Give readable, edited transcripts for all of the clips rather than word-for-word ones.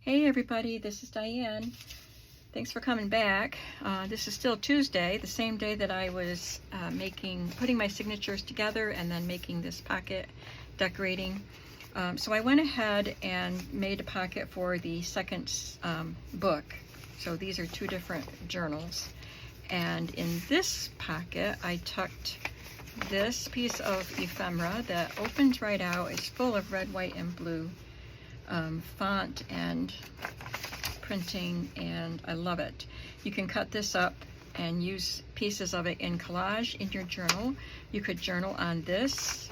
Hey everybody, this is Diane. Thanks for coming back. This is still Tuesday, the same day that I was putting my signatures together and then making this pocket decorating. So I went ahead and made a pocket for the second book. So these are two different journals. And in this pocket, I tucked this piece of ephemera that opens right out. It's full of red, white, and blue font and printing, and I love it. You can cut this up and use pieces of it in collage in your journal. You could journal on this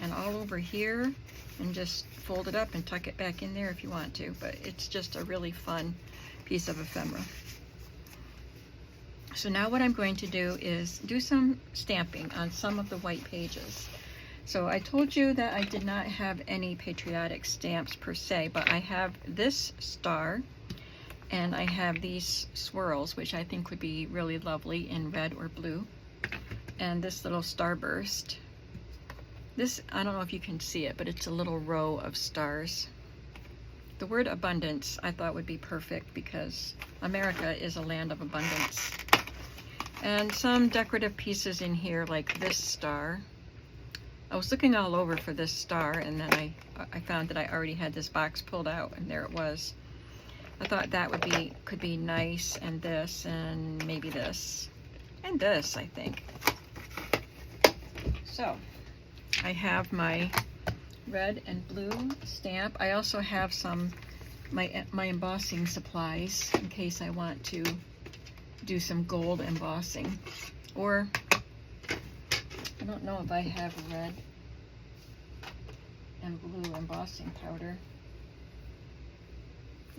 and all over here and just fold it up and tuck it back in there if you want to, but it's just a really fun piece of ephemera. So now what I'm going to do is do some stamping on some of the white pages. So I told you that I did not have any patriotic stamps per se, but I have this star and I have these swirls, which I think would be really lovely in red or blue, and this little starburst. This, I don't know if you can see it, but it's a little row of stars. The word abundance I thought would be perfect because America is a land of abundance. And some decorative pieces in here like this star. I was looking all over for this star, and then I found that I already had this box pulled out, and there it was. I thought that could be nice, and this, and maybe this, and this, I think. So I have my red and blue stamp. I also have my embossing supplies in case I want to do some gold embossing, or I don't know if I have red and blue embossing powder.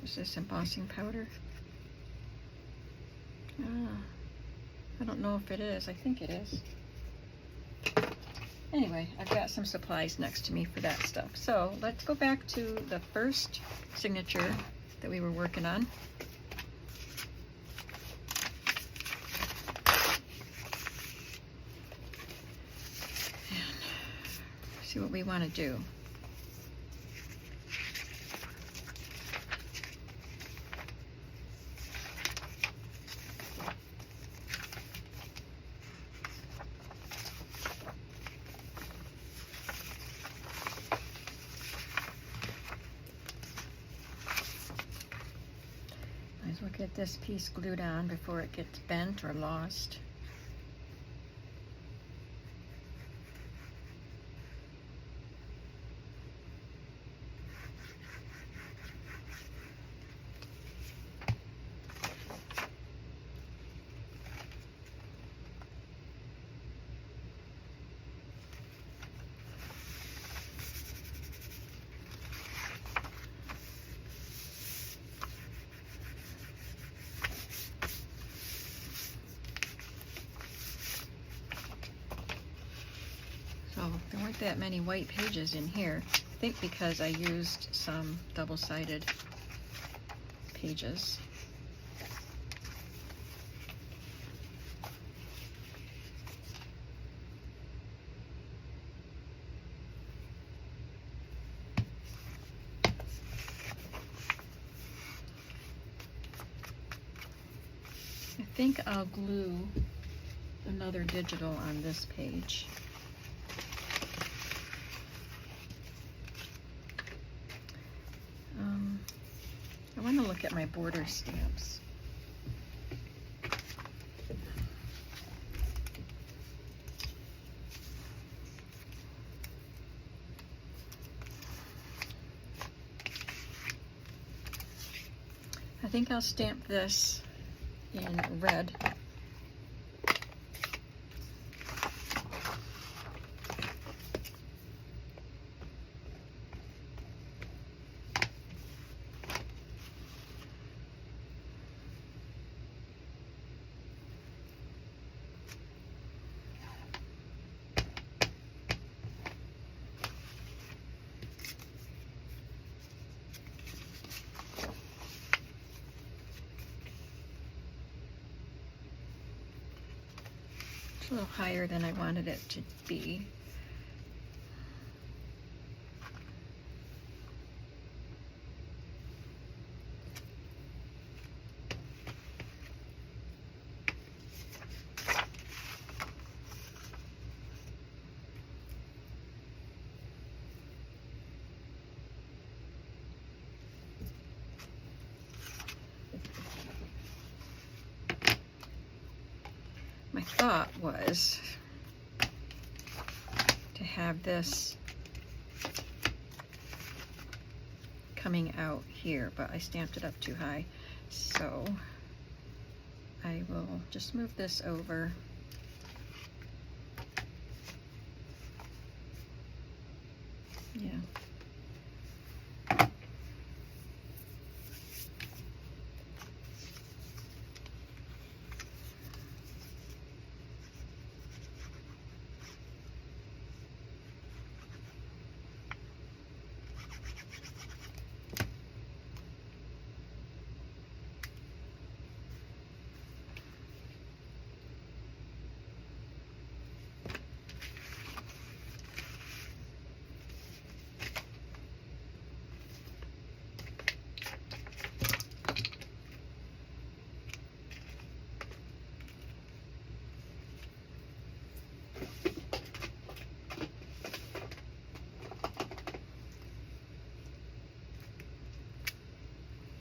Is this embossing powder? I don't know if it is. I think it is. Anyway, I've got some supplies next to me for that stuff. So let's go back to the first signature that we were working on. See what we want to do. Might as well get this piece glued on before it gets bent or lost. So there weren't that many white pages in here. I think because I used some double-sided pages. I think I'll glue another digital on this page. I want to look at my border stamps. I think I'll stamp this in red. A little higher than I wanted it to be. thought was to have this coming out here, but I stamped it up too high. So I will just move this over. Yeah.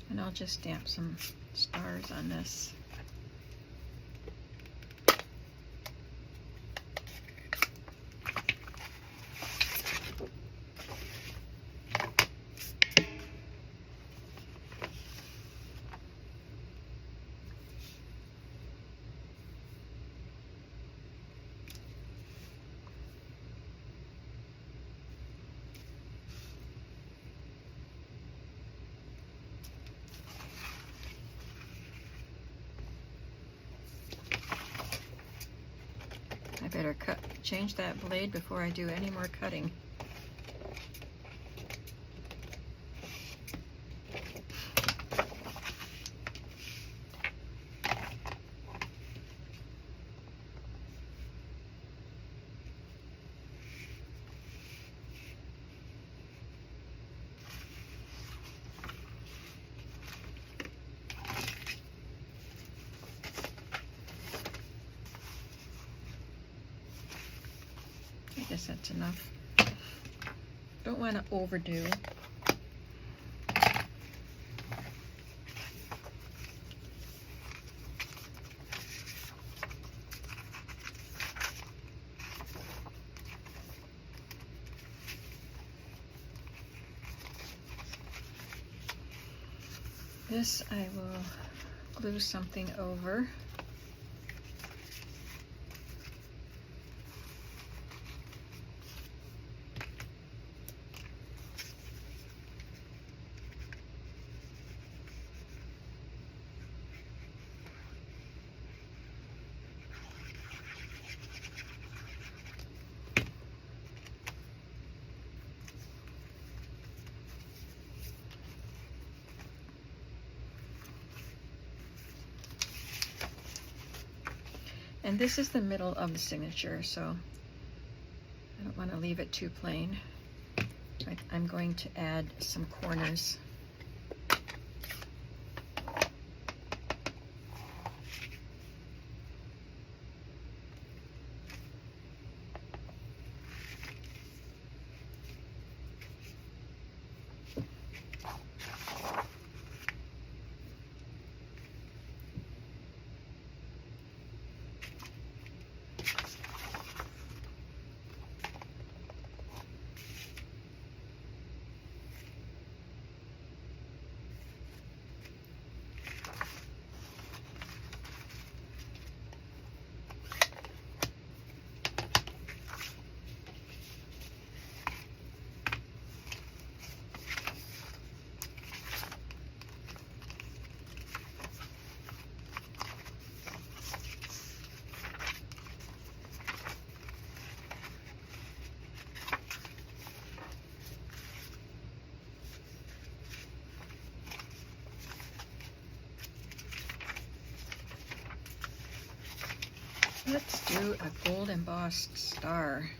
And I'll just stamp some stars on this. I better change that blade before I do any more cutting. I guess that's enough. Don't want to overdo. This I will glue something over. And this is the middle of the signature, so I don't want to leave it too plain. I'm going to add some corners. Let's do a gold embossed star.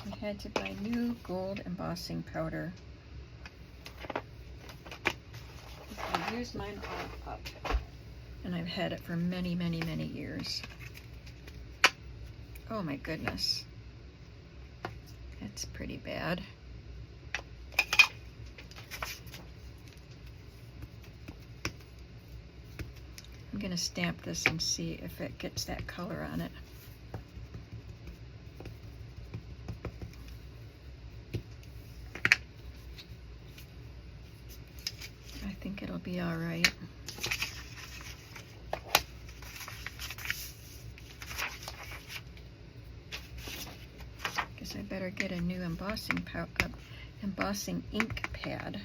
I had to buy new gold embossing powder. I used mine all up, and I've had it for many, many, many years. Oh my goodness. That's pretty bad. going to stamp this and see if it gets that color on it. I think it'll be all right. Guess I better get a new embossing ink pad.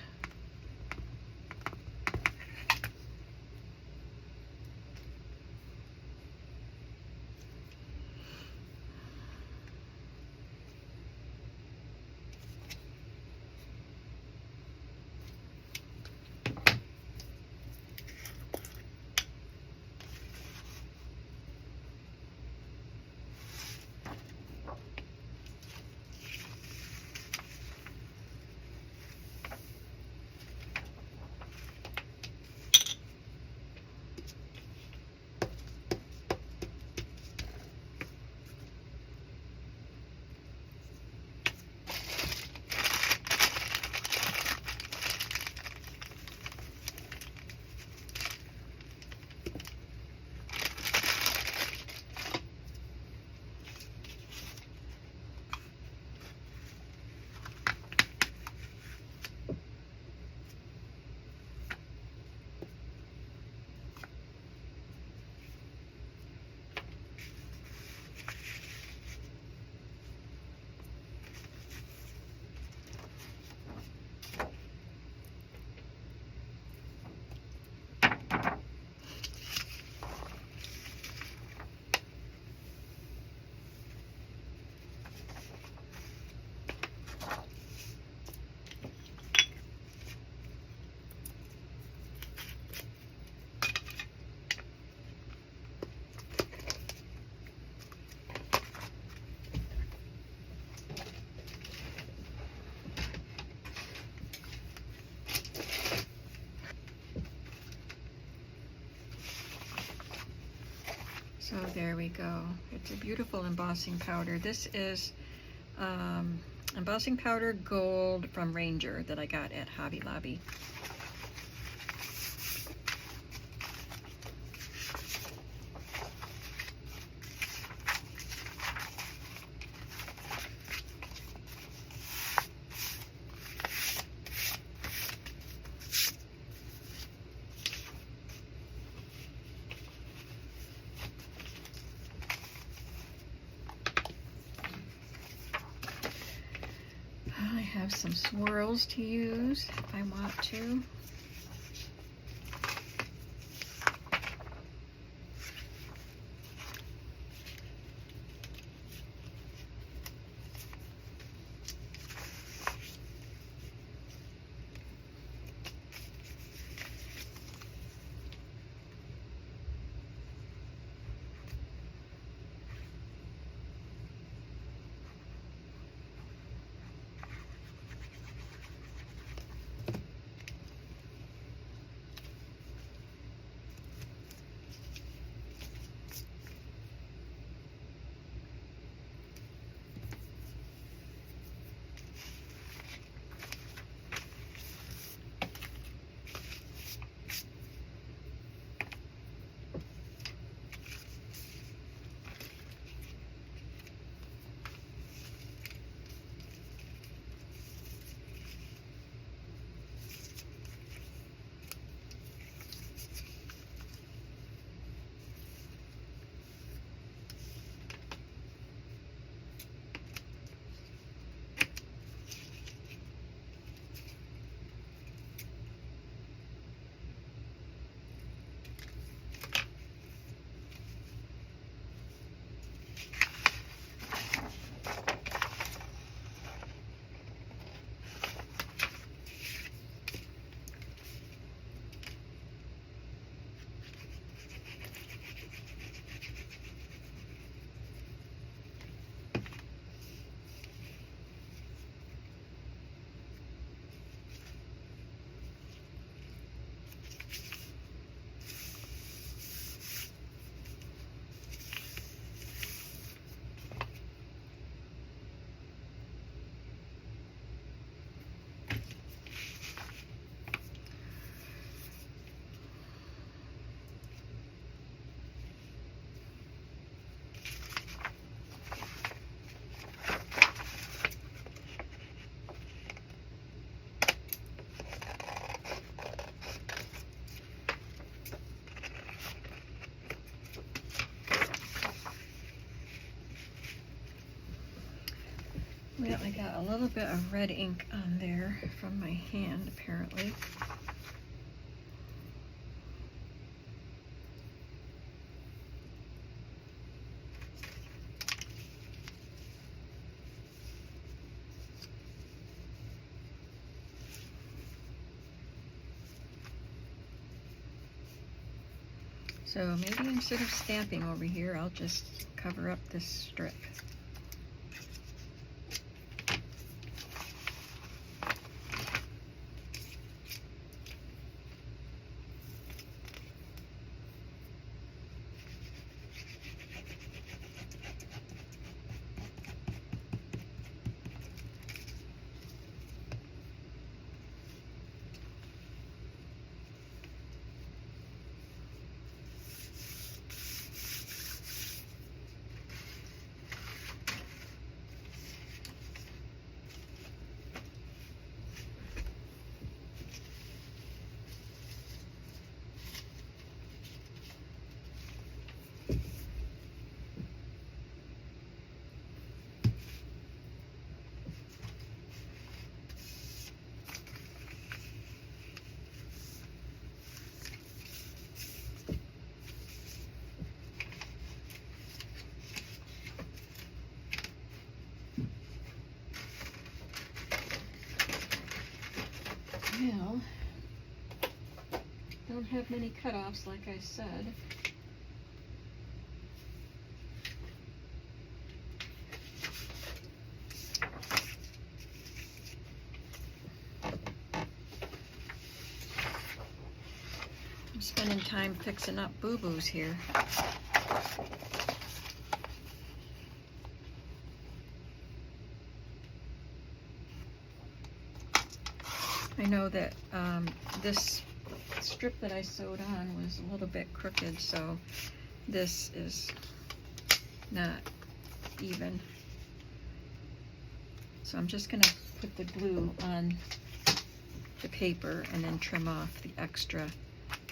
So there we go. It's a beautiful embossing powder. This is embossing powder gold from Ranger that I got at Hobby Lobby. I have some swirls to use if I want to. Well, I got a little bit of red ink on there from my hand, apparently. So maybe instead of stamping over here, I'll just cover up this strip. Well, don't have many cutoffs, like I said. I'm spending time fixing up boo-boos here. I know that this strip that I sewed on was a little bit crooked, so this is not even. So I'm just going to put the glue on the paper and then trim off the extra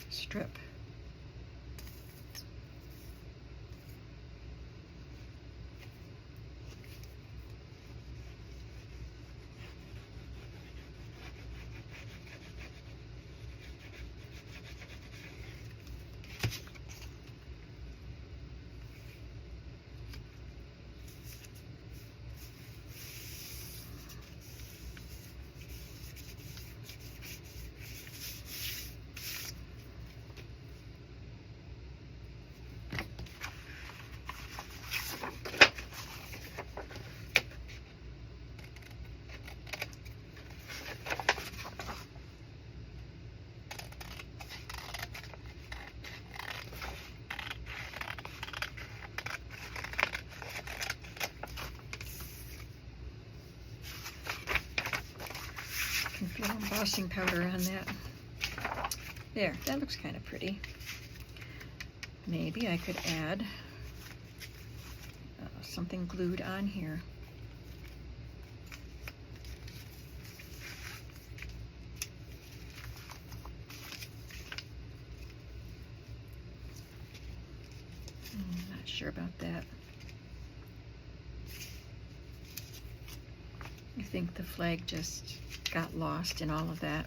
strip. Can feel embossing powder on that. There, that looks kind of pretty. Maybe I could add something glued on here. I'm not sure about that. I think the flag just got lost in all of that.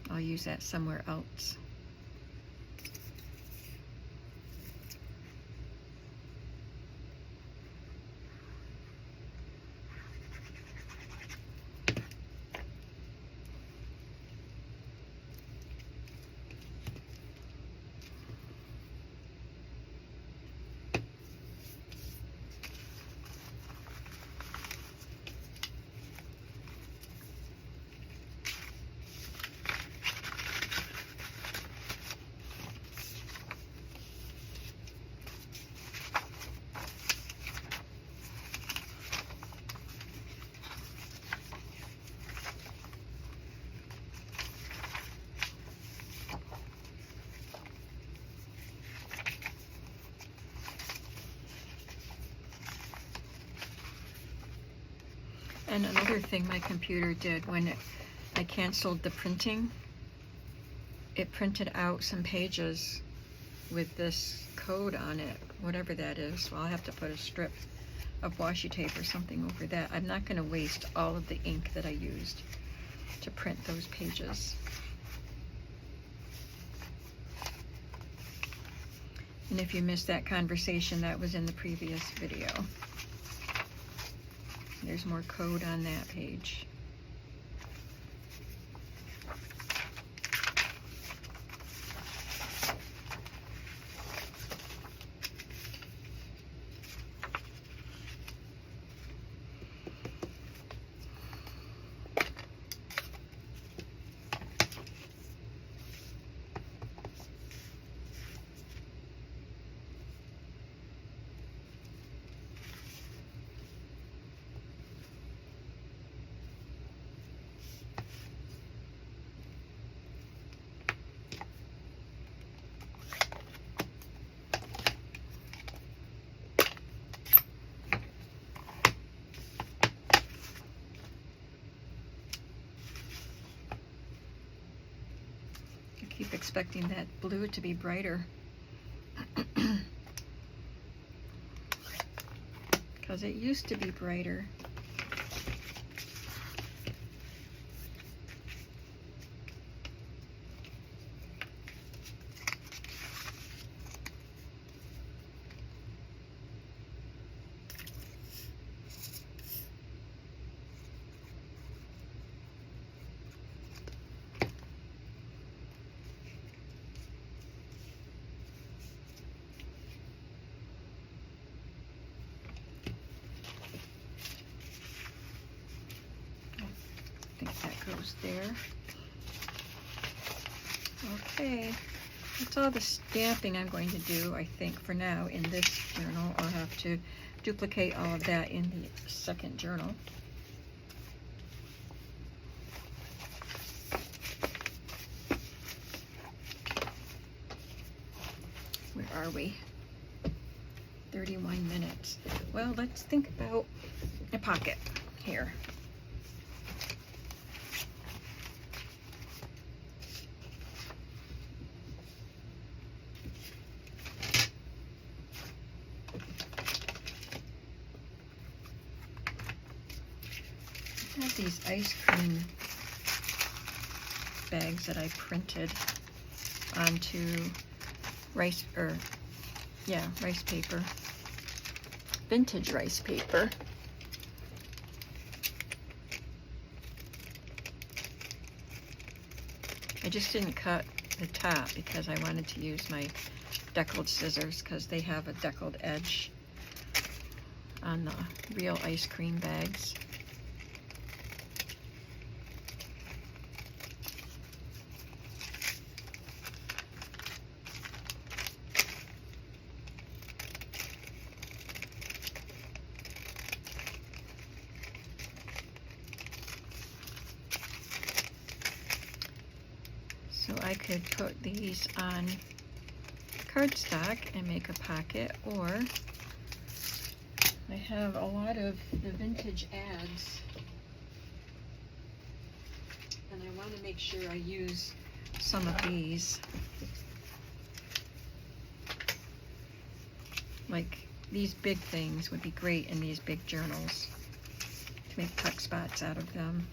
I'll use that somewhere else. And another thing my computer did when I canceled the printing, it printed out some pages with this code on it, whatever that is. Well, I'll have to put a strip of washi tape or something over that. I'm not going to waste all of the ink that I used to print those pages. And if you missed that conversation, that was in the previous video. There's more code on that page. Keep expecting that blue to be brighter because it used to be brighter. Goes there. Okay, that's all the stamping I'm going to do, I think, for now in this journal. I'll have to duplicate all of that in the second journal. Where are we? 31 minutes. Well, let's think about a pocket here. I have these ice cream bags that I printed onto rice paper, vintage rice paper. I just didn't cut the top because I wanted to use my deckled scissors because they have a deckled edge on the real ice cream bags. So I could put these on cardstock and make a pocket, or I have a lot of the vintage ads and I want to make sure I use some of these. Like these big things would be great in these big journals to make tuck spots out of them.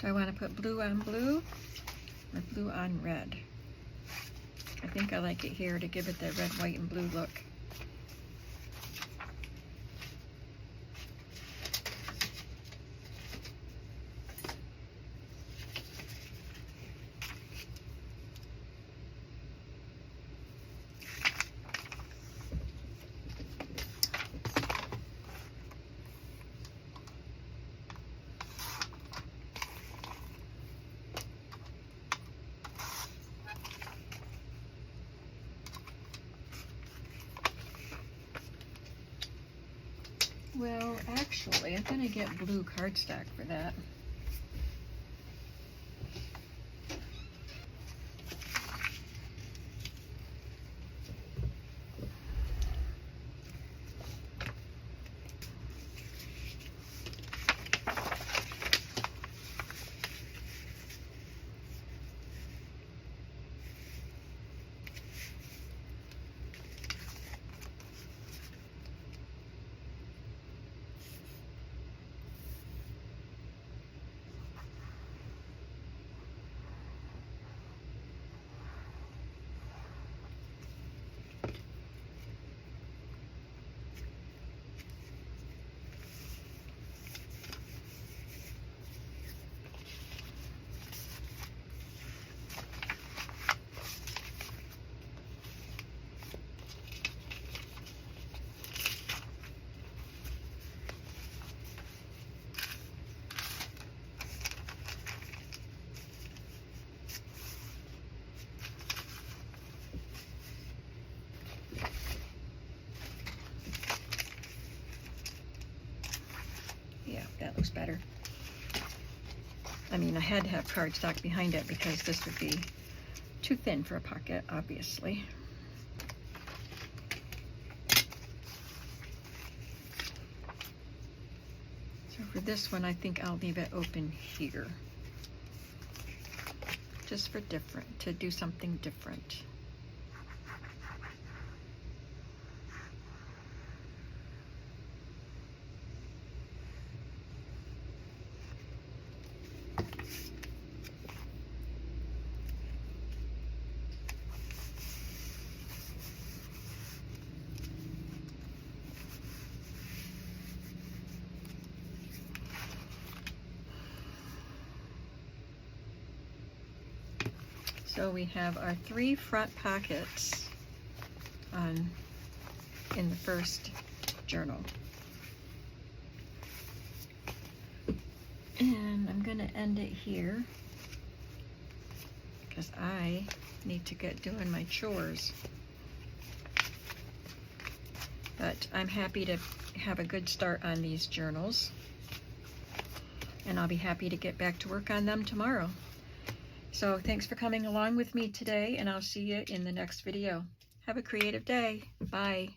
Do I want to put blue on blue or blue on red? I think I like it here to give it the red, white, and blue look. Well, actually, I'm going to get blue cardstock for that. Yeah, that looks better. I mean, I had to have cardstock behind it because this would be too thin for a pocket, obviously. So for this one, I think I'll leave it open here. Just for different, to do something different. So we have our 3 front pockets in the first journal. And I'm going to end it here because I need to get doing my chores. But I'm happy to have a good start on these journals. And I'll be happy to get back to work on them tomorrow. So thanks for coming along with me today, and I'll see you in the next video. Have a creative day. Bye.